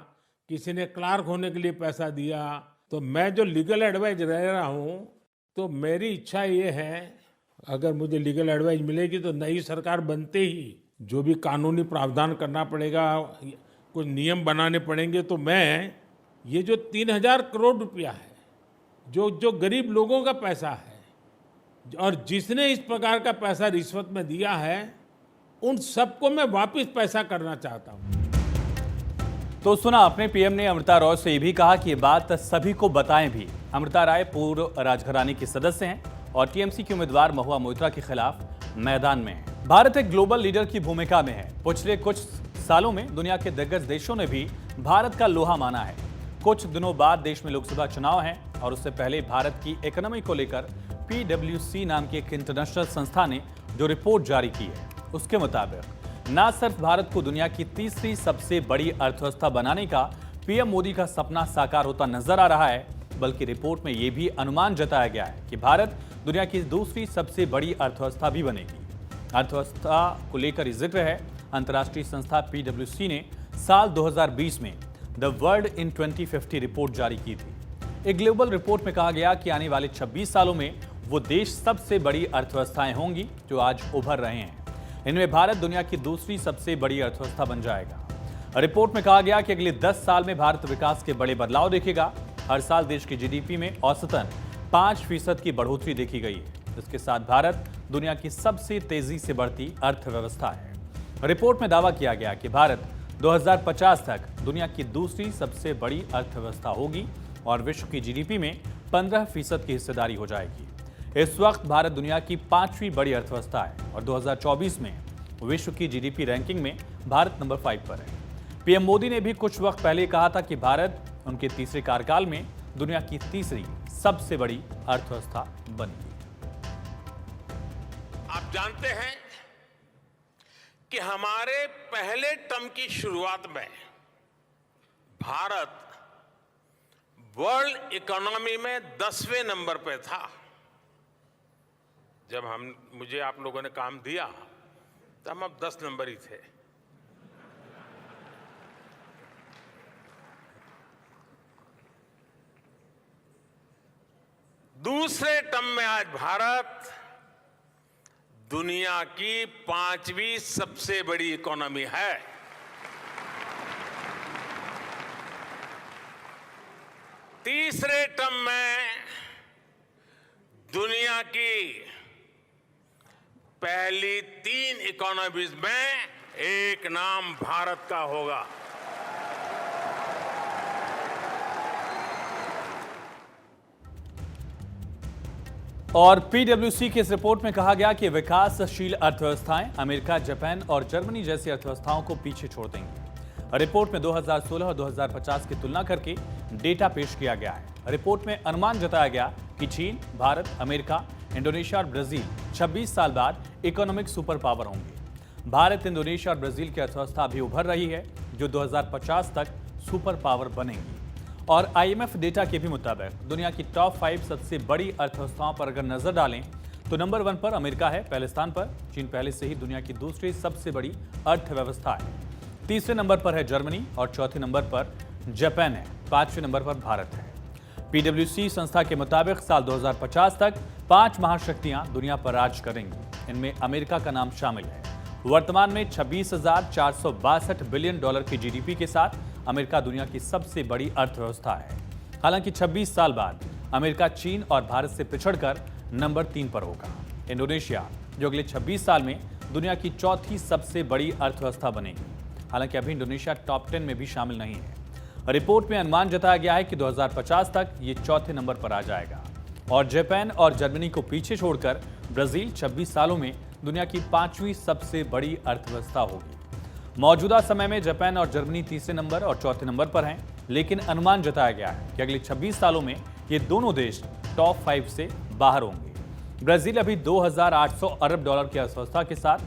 किसी ने क्लार्क होने के लिए पैसा दिया। तो मैं जो लीगल एडवाइस ले रहा हूँ, तो मेरी इच्छा ये है, अगर मुझे लीगल एडवाइस मिलेगी तो नई सरकार बनते ही जो भी कानूनी प्रावधान करना पड़ेगा, कुछ नियम बनाने पड़ेंगे, तो मैं ये जो 3,000 करोड़ रुपया है, जो गरीब लोगों का पैसा है, और जिसने इस प्रकार का पैसा रिश्वत में दिया है, उन सबको मैं वापस पैसा करना चाहता हूं। तो सुना आपने, पीएम ने अमृता रॉय से ये भी कहा कि ये बात सभी को बताएं भी। अमृता राय पूर्व राजघराने की सदस्य हैं और टीएमसी की उम्मीदवार महुआ मोइत्रा के खिलाफ मैदान में हैं। भारत एक ग्लोबल लीडर की भूमिका में है। पिछले कुछ सालों में दुनिया के दिग्गज देशों ने भी भारत का लोहा माना है। कुछ दिनों बाद देश में लोकसभा चुनाव हैं और उससे पहले भारत की इकोनॉमी को लेकर PwC नाम की एक इंटरनेशनल संस्था ने जो रिपोर्ट जारी की है, उसके मुताबिक न सिर्फ भारत को दुनिया की तीसरी सबसे बड़ी अर्थव्यवस्था बनाने का पीएम मोदी का सपना साकार होता नजर आ रहा है, बल्कि रिपोर्ट में यह भी अनुमान जताया गया है कि भारत दुनिया की दूसरी सबसे बड़ी अर्थव्यवस्था भी बनेगी। अर्थव्यवस्था को लेकर जिक्र है, अंतर्राष्ट्रीय संस्था PwC ने साल 2020 में द वर्ल्ड इन 2050 रिपोर्ट जारी की थी। एक ग्लोबल रिपोर्ट में कहा गया कि आने वाले 26 सालों में वो देश सबसे बड़ी अर्थव्यवस्थाएं होंगी जो आज उभर रहे हैं। इनमें भारत दुनिया की दूसरी सबसे बड़ी अर्थव्यवस्था बन जाएगा। रिपोर्ट में कहा गया कि अगले 10 साल में भारत विकास के बड़े बदलाव देखेगा। हर साल देश की जीडीपी में औसतन 5% की बढ़ोतरी देखी गई है। इसके साथ भारत दुनिया की सबसे तेजी से बढ़ती अर्थव्यवस्था है। रिपोर्ट में दावा किया गया कि भारत 2050 तक दुनिया की दूसरी सबसे बड़ी अर्थव्यवस्था होगी और विश्व की जीडीपी में 15% की हिस्सेदारी हो जाएगी। इस वक्त भारत दुनिया की 5वीं बड़ी अर्थव्यवस्था है और 2024 में विश्व की जीडीपी रैंकिंग में भारत नंबर 5 पर है। पीएम मोदी ने भी कुछ वक्त पहले कहा था कि भारत उनके तीसरे कार्यकाल में दुनिया की तीसरी सबसे बड़ी अर्थव्यवस्था बनेगी। आप जानते हैं कि हमारे पहले टर्म की शुरुआत में भारत वर्ल्ड इकोनॉमी में 10वें नंबर पे था। जब मुझे आप लोगों ने काम दिया तो हम अब 10 नंबर ही थे। दूसरे टर्म में आज भारत दुनिया की 5वीं सबसे बड़ी इकोनॉमी है। तीसरे टर्म में दुनिया की पहली 3 इकोनॉमीज में एक नाम भारत का होगा। और पीडब्ल्यूसी की इस रिपोर्ट में कहा गया कि विकासशील अर्थव्यवस्थाएं अमेरिका, जापान और जर्मनी जैसी अर्थव्यवस्थाओं को पीछे छोड़ देंगी। रिपोर्ट में 2016 और 2050 की तुलना करके डेटा पेश किया गया है। रिपोर्ट में अनुमान जताया गया कि चीन, भारत, अमेरिका, इंडोनेशिया और ब्राजील 26 साल बाद इकोनॉमिक सुपर पावर होंगे। भारत, इंडोनेशिया और ब्राजील की अर्थव्यवस्था अभी उभर रही है, जो 2050 तक सुपर पावर बनेंगी। और आईएमएफ डेटा के भी मुताबिक दुनिया की टॉप 5 सबसे बड़ी अर्थव्यवस्थाओं पर अगर नजर डालें तो नंबर 1 पर अमेरिका है, पहले स्थान पर। चीन पहले से ही दुनिया की दूसरी सबसे बड़ी अर्थव्यवस्था है। तीसरे नंबर पर है जर्मनी और चौथे नंबर पर जापान है। 5वें नंबर पर भारत है। पीडब्ल्यूसी संस्था के मुताबिक साल 2050 तक 5 महाशक्तियां दुनिया पर राज करेंगी। इनमें अमेरिका का नाम शामिल है। वर्तमान में 26,462 बिलियन डॉलर की जीडीपी के साथ अमेरिका दुनिया की सबसे बड़ी अर्थव्यवस्था है। हालांकि 26 साल बाद अमेरिका चीन और भारत से पिछड़कर नंबर 3 पर होगा। इंडोनेशिया, जो अगले 26 साल में दुनिया की चौथी सबसे बड़ी अर्थव्यवस्था बनेगी। हालांकि अभी इंडोनेशिया टॉप 10 में भी शामिल नहीं है। रिपोर्ट में अनुमान जताया गया है कि 2050 तक ये चौथे नंबर पर आ जाएगा। और जापान और जर्मनी को पीछे छोड़कर ब्राजील 26 सालों में दुनिया की 5वीं सबसे बड़ी अर्थव्यवस्था होगी। मौजूदा समय में जापान और जर्मनी तीसरे नंबर और चौथे नंबर पर हैं, लेकिन अनुमान जताया गया है कि अगले 26 सालों में ये दोनों देश टॉप 5 से बाहर होंगे। ब्राजील अभी 2,800 अरब डॉलर की अर्थव्यवस्था के साथ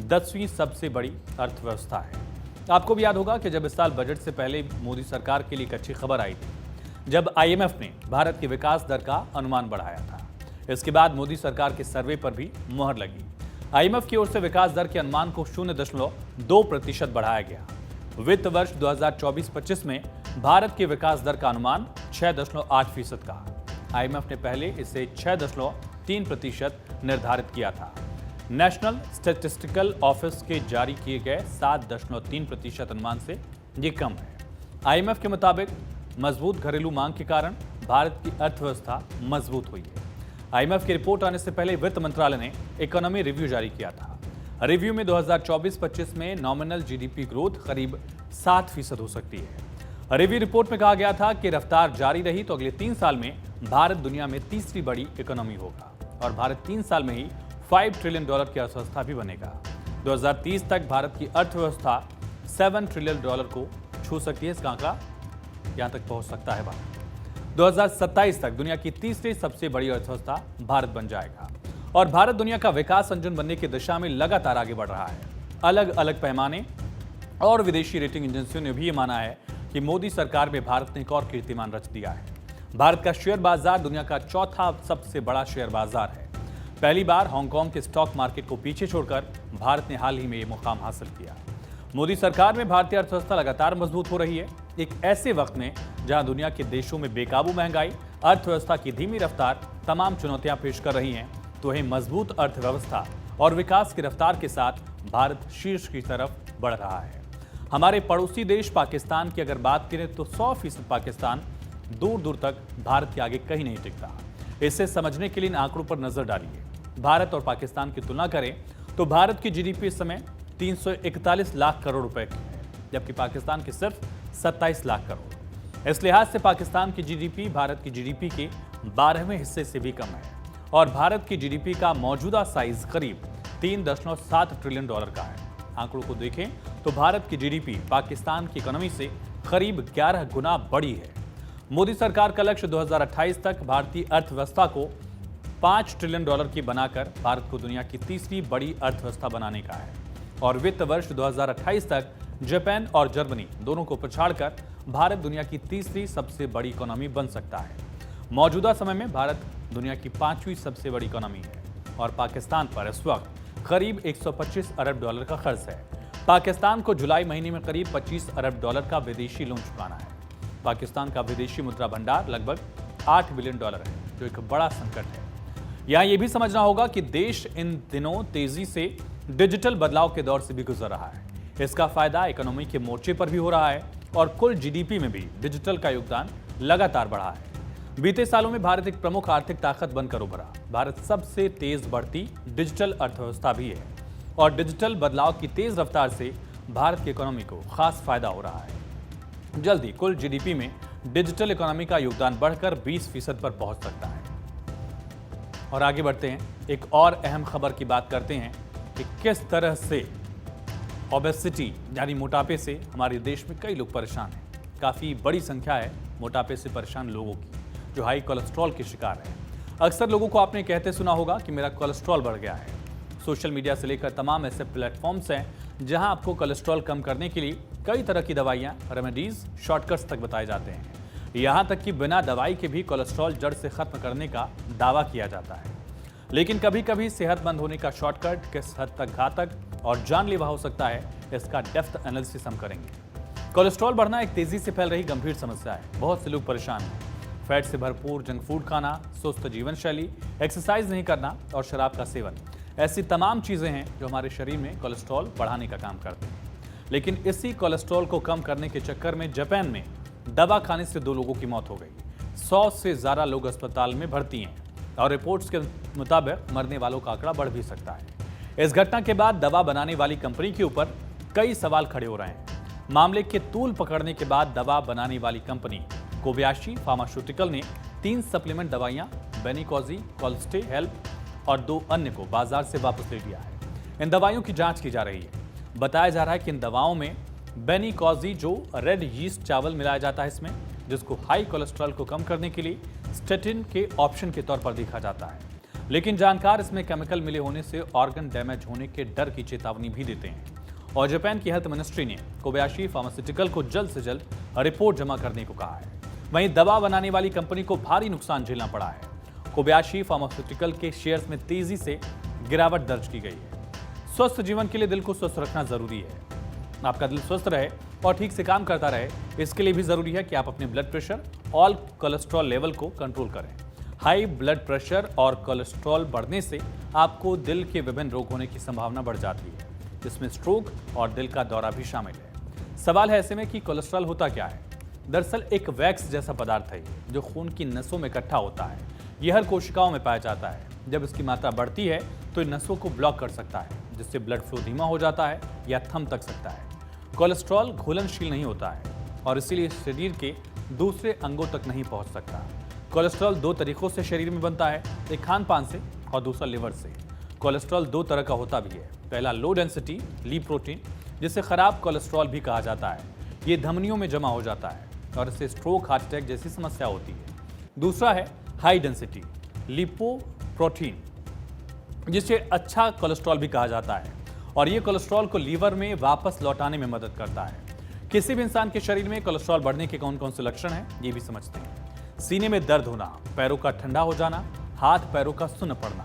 10वीं सबसे बड़ी अर्थव्यवस्था है। आपको भी याद होगा कि जब इस साल बजट से पहले मोदी सरकार के लिए एक अच्छी खबर आई थी, जब आईएमएफ ने भारत की विकास दर का अनुमान बढ़ाया था। इसके बाद मोदी सरकार के सर्वे पर भी मुहर लगी। आईएमएफ की ओर से विकास दर के अनुमान को 0.2% बढ़ाया गया। वित्त वर्ष 2024-25 में भारत की विकास दर का अनुमान 6.8% का। आईएमएफ ने पहले इसे 6.3% निर्धारित किया था। नेशनल स्टैटिस्टिकल ऑफिस के जारी किए गए 7.3% अनुमान से ये कम है। आईएमएफ के मुताबिक मजबूत घरेलू मांग के कारण भारत की अर्थव्यवस्था मजबूत हुई है। आईएमएफ की रिपोर्ट आने से पहले वित्त मंत्रालय ने इकोनॉमी रिव्यू जारी किया था। रिव्यू में 2024-25 में नॉमिनल जीडीपी ग्रोथ करीब 7% हो सकती है। रिव्यू रिपोर्ट में कहा गया था कि रफ्तार जारी रही तो अगले 3 साल में भारत दुनिया में तीसरी बड़ी इकोनॉमी होगा और भारत 3 साल में ही 5 ट्रिलियन डॉलर की अर्थव्यवस्था भी बनेगा। 2030 तक भारत की अर्थव्यवस्था 7 ट्रिलियन डॉलर को छू सकती है। इसका आंकड़ा यहां तक पहुंच सकता है। 2027 तक दुनिया की तीसरी सबसे बड़ी अर्थव्यवस्था भारत बन जाएगा और भारत दुनिया का विकास इंजन बनने की दिशा में लगातार आगे बढ़ रहा है। अलग अलग पैमाने और विदेशी रेटिंग एजेंसियों ने भी ये माना है कि मोदी सरकार में भारत ने एक और कीर्तिमान रच दिया है। भारत का शेयर बाजार दुनिया का चौथा सबसे बड़ा शेयर बाजार है। पहली बार हांगकांग के स्टॉक मार्केट को पीछे छोड़कर भारत ने हाल ही में ये मुकाम हासिल किया। मोदी सरकार में भारतीय अर्थव्यवस्था लगातार मजबूत हो रही है। एक ऐसे वक्त में जहां दुनिया के देशों में बेकाबू महंगाई, अर्थव्यवस्था की धीमी रफ्तार तमाम चुनौतियां पेश कर रही हैं, तो वहीं मजबूत अर्थव्यवस्था और विकास की रफ्तार के साथ भारत शीर्ष की तरफ बढ़ रहा है। हमारे पड़ोसी देश पाकिस्तान की अगर बात करें तो 100% पाकिस्तान दूर दूर तक भारत के आगे कहीं नहीं टिकता। इसे समझने के लिए इन आंकड़ों पर नजर डालिए। भारत और पाकिस्तान की तुलना करें तो भारत की जीडीपी इस समय 341 लाख करोड़ रुपए की है, जबकि पाकिस्तान की सिर्फ 27 लाख करोड़। इस लिहाज से पाकिस्तान की जीडीपी भारत की जीडीपी के 12वें हिस्से से भी कम है और भारत की जीडीपी का मौजूदा साइज करीब 3.7 ट्रिलियन डॉलर का है। आंकड़ों को देखें तो भारत की जीडीपी पाकिस्तान की इकोनॉमी से करीब 11 गुना बड़ी है। मोदी सरकार का लक्ष्य 2028 तक भारतीय अर्थव्यवस्था को 5 ट्रिलियन डॉलर की बनाकर भारत को दुनिया की तीसरी बड़ी अर्थव्यवस्था बनाने का है और वित्त वर्ष 2028 तक जापान और जर्मनी दोनों को पछाड़कर भारत दुनिया की तीसरी सबसे बड़ी इकोनॉमी बन सकता है। मौजूदा समय में भारत दुनिया की 5वीं सबसे बड़ी इकोनॉमी है और पाकिस्तान पर इस वक्त करीब 125 अरब डॉलर का खर्च है। पाकिस्तान को जुलाई महीने में करीब 25 अरब डॉलर का विदेशी लोन चुकाना है। पाकिस्तान का विदेशी मुद्रा भंडार लगभग 8 बिलियन डॉलर है, जो एक बड़ा संकट है। यहाँ ये भी समझना होगा कि देश इन दिनों तेजी से डिजिटल बदलाव के दौर से भी गुजर रहा है। इसका फायदा इकोनॉमी के मोर्चे पर भी हो रहा है और कुल जीडीपी में भी डिजिटल का योगदान लगातार बढ़ा है। बीते सालों में भारत एक प्रमुख आर्थिक ताकत बनकर उभरा। भारत सबसे तेज बढ़ती डिजिटल अर्थव्यवस्था भी है और डिजिटल बदलाव की तेज रफ्तार से भारत की इकोनॉमी को खास फायदा हो रहा है। जल्दी कुल जीडीपी में डिजिटल इकोनॉमी का योगदान बढ़कर 20% पर पहुंच सकता है। और आगे बढ़ते हैं, एक और अहम खबर की बात करते हैं कि किस तरह से ओबेसिटी यानी मोटापे से हमारे देश में कई लोग परेशान हैं। काफ़ी बड़ी संख्या है मोटापे से परेशान लोगों की जो हाई कोलेस्ट्रॉल के शिकार हैं। अक्सर लोगों को आपने कहते सुना होगा कि मेरा कोलेस्ट्रॉल बढ़ गया है। सोशल मीडिया से लेकर तमाम ऐसे प्लेटफॉर्म्स हैं जहां आपको कोलेस्ट्रॉल कम करने के लिए कई तरह की दवाइयां, रेमेडीज, शॉर्टकट्स तक बताए जाते हैं। यहां तक कि बिना दवाई के भी कोलेस्ट्रॉल जड़ से खत्म करने का दावा किया जाता है। लेकिन कभी कभी सेहतमंद होने का शॉर्टकट किस हद तक घातक और जानलेवा हो सकता है, इसका डेप्थ एनालिसिस हम करेंगे। कोलेस्ट्रॉल बढ़ना एक तेजी से फैल रही गंभीर समस्या है। बहुत से लोग परेशान हैं। फैट से भरपूर जंक फूड खाना, सुस्त जीवन शैली, एक्सरसाइज नहीं करना और शराब का सेवन, ऐसी तमाम चीजें हैं जो हमारे शरीर में कोलेस्ट्रॉल बढ़ाने का काम करते हैं। लेकिन इसी कोलेस्ट्रॉल को कम करने के चक्कर में जापान में दवा खाने से 2 लोगों की मौत हो गई। 100 से ज्यादा लोग अस्पताल में भर्ती हैं और रिपोर्ट्स के मुताबिक मरने वालों का आंकड़ा बढ़ भी सकता है। इस घटना के बाद दवा बनाने वाली कंपनी के ऊपर कई सवाल खड़े हो रहे हैं। मामले के तूल पकड़ने के बाद दवा बनाने वाली कंपनी कोबयाशी फार्मास्यूटिकल ने 3 सप्लीमेंट दवाइयां बेनिकोजी, कोलस्टे हेल्प और 2 अन्य को बाजार से वापस ले लिया है। इन दवाइयों की जांच की जा रही है। बताया जा रहा है कि इन दवाओं में बेनिकोजी जो रेड यीस्ट चावल मिलाया जाता है इसमें, जिसको हाई कोलेस्ट्रॉल को कम करने के लिए स्टेटिन के ऑप्शन के तौर पर देखा जाता है। लेकिन जानकार इसमें केमिकल मिले होने से ऑर्गन डैमेज होने के डर की चेतावनी भी देते हैं। और जापान की हेल्थ मिनिस्ट्री ने कोबयाशी फार्मास्यूटिकल को जल्द से जल्द रिपोर्ट जमा करने को कहा है। वहीं दवा बनाने वाली कंपनी को भारी नुकसान झेलना पड़ा है। कोबयाशी फार्मास्यूटिकल के शेयर्स में तेजी से गिरावट दर्ज की गई है। स्वस्थ जीवन के लिए दिल को स्वस्थ रखना जरूरी है। आपका दिल स्वस्थ रहे और ठीक से काम करता रहे, इसके लिए भी जरूरी है कि आप अपने ब्लड प्रेशर और कोलेस्ट्रॉल लेवल को कंट्रोल करें। हाई ब्लड प्रेशर और कोलेस्ट्रॉल बढ़ने से आपको दिल के विभिन्न रोग होने की संभावना बढ़ जाती है, जिसमें स्ट्रोक और दिल का दौरा भी शामिल है। सवाल है ऐसे में कि कोलेस्ट्रॉल होता क्या है? दरअसल एक वैक्स जैसा पदार्थ है जो खून की नसों में इकट्ठा होता है। यह हर कोशिकाओं में पाया जाता है। जब इसकी मात्रा बढ़ती है तो इन नसों को ब्लॉक कर सकता है, जिससे ब्लड फ्लो धीमा हो जाता है या थम तक सकता है। कोलेस्ट्रॉल घुलनशील नहीं होता है और इसीलिए शरीर के दूसरे अंगों तक नहीं पहुंच सकता। कोलेस्ट्रॉल 2 तरीकों से शरीर में बनता है, एक खान-पान से और दूसरा लिवर से। कोलेस्ट्रॉल 2 तरह का होता भी है। पहला लो डेंसिटी लीप्रोटीन, जिसे खराब कोलेस्ट्रॉल भी कहा जाता है। ये धमनियों में जमा हो जाता है और इससे स्ट्रोक, हार्ट अटैक जैसी समस्या होती है। दूसरा है हाई डेंसिटी लिपोप्रोटीन, जिसे अच्छा कोलेस्ट्रॉल भी कहा जाता है और ये कोलेस्ट्रॉल को लीवर में वापस लौटाने में मदद करता है। किसी भी इंसान के शरीर में कोलेस्ट्रॉल बढ़ने के कौन कौन से लक्षण हैं, ये भी समझते हैं। सीने में दर्द होना, पैरों का ठंडा हो जाना, हाथ पैरों का सुन्न पड़ना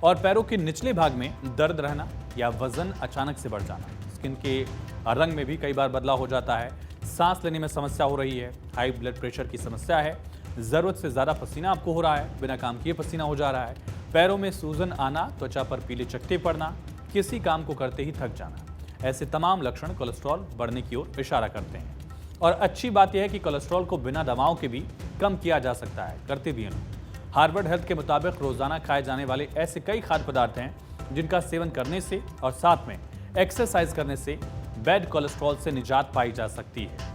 और पैरों के निचले भाग में दर्द रहना या वजन अचानक से बढ़ जाना। स्किन के रंग में भी कई बार बदलाव हो जाता है। सांस लेने में समस्या हो रही है। हाई ब्लड प्रेशर की समस्या है। जरूरत से ज्यादा पसीना आपको हो रहा है, बिना काम किए पसीना हो जा रहा है। पैरों में सूजन आना, त्वचा पर पीले चकत्ते पड़ना, किसी काम को करते ही थक जाना, ऐसे तमाम लक्षण कोलेस्ट्रॉल बढ़ने की ओर इशारा करते हैं। और अच्छी बात यह है कि कोलेस्ट्रॉल को बिना दवाओं के भी कम किया जा सकता है, करते भी हैं लोग। हार्वर्ड हेल्थ के मुताबिक रोजाना खाए जाने वाले ऐसे कई खाद्य पदार्थ हैं जिनका सेवन करने से और साथ में एक्सरसाइज करने से बैड कोलेस्ट्रॉल से निजात पाई जा सकती है।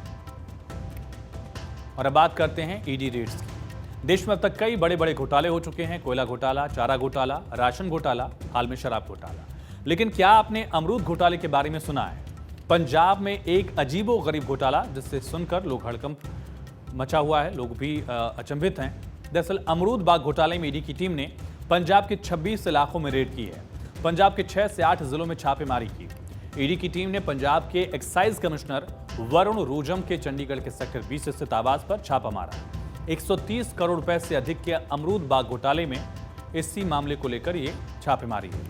और अब बात करते हैं ईडी रेड्स की। देश में अब तक कई बड़े बड़े घोटाले हो चुके हैं। कोयला घोटाला, चारा घोटाला, राशन घोटाला, हाल में शराब घोटाला। लेकिन क्या आपने अमरूद घोटाले के बारे में सुना है? पंजाब में एक अजीबोगरीब घोटाला जिससे सुनकर लोग हड़कंप मचा हुआ है, लोग भी अचंभित हैं। दरअसल अमरूद बाग घोटाले में ईडी की टीम ने पंजाब के 26 इलाकों में रेड की है। पंजाब के 6 से 8 जिलों में छापेमारी की। ईडी की टीम ने पंजाब के एक्साइज कमिश्नर वरुण रूजम के चंडीगढ़ के सेक्टर 20 स्थित आवास पर छापा मारा। 130 करोड़ रुपए से अधिक के अमरूद बाग घोटाले में इसी मामले को लेकर ये छापेमारी है।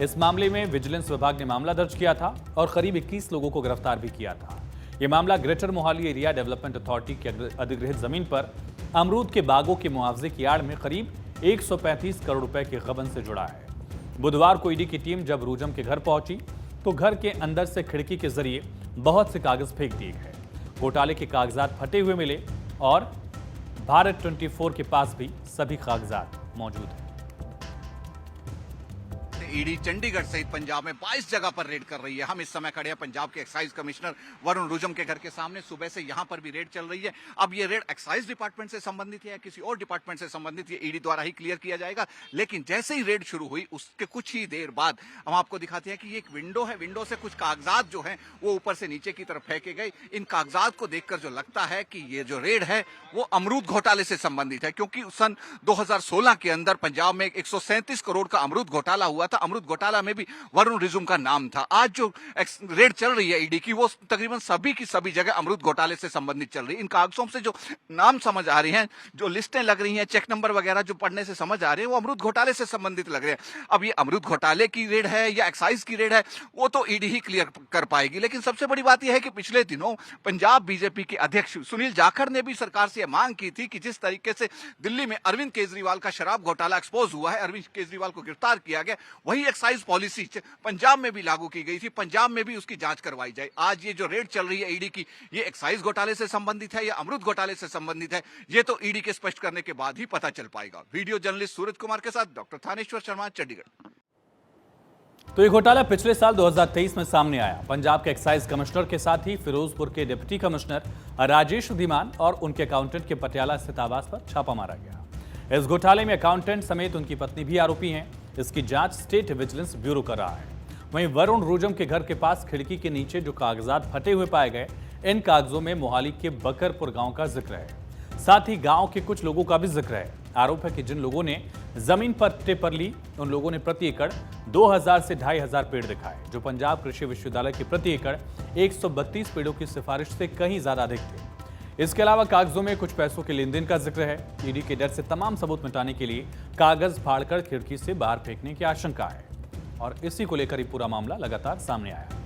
इस मामले में विजिलेंस विभाग ने मामला दर्ज किया था और करीब 21 लोगों को गिरफ्तार भी किया था। यह मामला greater Mohali area development authority की अधिग्रहित जमीन पर अमरूद के बागों के मुआवजे की आड़ में करीब 135 करोड़ रुपए के गबन से जुड़ा है। बुधवार को ईडी की टीम जब रूजम के घर पहुंची तो घर के अंदर से खिड़की के जरिए बहुत से कागज फेंक दिए गए। घोटाले के कागजात फटे हुए मिले और भारत 24 के पास भी सभी कागजात मौजूद हैं। ईडी चंडीगढ़ सहित पंजाब में 22 जगह पर रेड कर रही है। हम इस समय खड़े हैं पंजाब के एक्साइज कमिश्नर वरुण रुजम के घर के सामने। सुबह से यहां पर भी रेड चल रही है। अब ये रेड एक्साइज डिपार्टमेंट से संबंधित है या किसी और डिपार्टमेंट से संबंधित, ये ईडी द्वारा ही क्लियर किया जाएगा। लेकिन जैसे ही रेड शुरू हुई उसके कुछ ही देर बाद हम आपको दिखाते हैं कि ये एक विंडो है। विंडो से कुछ कागजात जो है वो ऊपर से नीचे की तरफ फेंके गए। इन कागजात को देखकर जो लगता है कि ये जो रेड है वो अमरूद घोटाले से संबंधित है, क्योंकि सन 2016 के अंदर पंजाब में 137 करोड़ का अमरूद घोटाला हुआ था। अमरूद घोटाला में भी वरुण रुजुम का नाम था। आज जो रेड चल रही है ईडी की, वो तकरीबन सभी की सभी जगह अमरूद घोटाले से संबंधित चल रही है। इन कागजों से जो नाम समझ आ रहे हैं, जो लिस्टें लग रही हैं, चेक नंबर वगैरह जो पढ़ने से समझ आ रहे हैं, वो अमरूद घोटाले से संबंधित लग रहे हैं। अब ये अमरूद घोटाले की रेड है या एक्साइज की रेड है, वो तो ईडी ही क्लियर कर पाएगी। लेकिन सबसे बड़ी बात यह है कि पिछले दिनों पंजाब बीजेपी के अध्यक्ष सुनील जाखड़ ने भी सरकार से मांग की थी कि जिस तरीके से दिल्ली में अरविंद केजरीवाल का शराब घोटाला एक्सपोज हुआ है, अरविंद केजरीवाल को गिरफ्तार किया गया, वही एक्साइज पॉलिसी पंजाब में भी लागू की गई थी, पंजाब में भी उसकी जांच करवाई जाए। आज ये जो रेड चल रही है ईडी की, ये एक्साइज घोटाले से संबंधित है या अमरूद घोटाले से संबंधित है, ये तो ईडी के स्पष्ट करने के बाद ही पता चल पाएगा। वीडियो जर्नलिस्ट सूरज कुमार के साथ डॉक्टर थानेश्वर शर्मा, चंडीगढ़। तो ये घोटाला पिछले साल 2023 में सामने आया। पंजाब के एक्साइज कमिश्नर के साथ ही फिरोजपुर के डिप्टी कमिश्नर राजेश धीमान और उनके अकाउंटेंट के पटियाला स्थित आवास पर छापा मारा गया। इस घोटाले में अकाउंटेंट समेत उनकी पत्नी भी आरोपी हैं। इसकी जांच स्टेट विजिलेंस ब्यूरो कर रहा है। वहीं वरुण रुजम के घर के पास खिड़की के नीचे जो कागजात फटे हुए पाए गए, इन कागजों में मोहाली के बकरपुर गांव का जिक्र है। साथ ही गांव के कुछ लोगों का भी जिक्र है। आरोप है कि जिन लोगों ने जमीन पट्टे पर ली, उन लोगों ने प्रति एकड़ 2000 से 2500 पेड़ दिखाए, जो पंजाब कृषि विश्वविद्यालय के प्रति एकड़ 132 पेड़ों की सिफारिश से कहीं ज्यादा अधिक थे। इसके अलावा कागजों में कुछ पैसों के लेन देन का जिक्र है। ईडी के डर से तमाम सबूत मिटाने के लिए कागज फाड़कर खिड़की से बाहर फेंकने की आशंका है और इसी को लेकर ही पूरा मामला लगातार सामने आया है।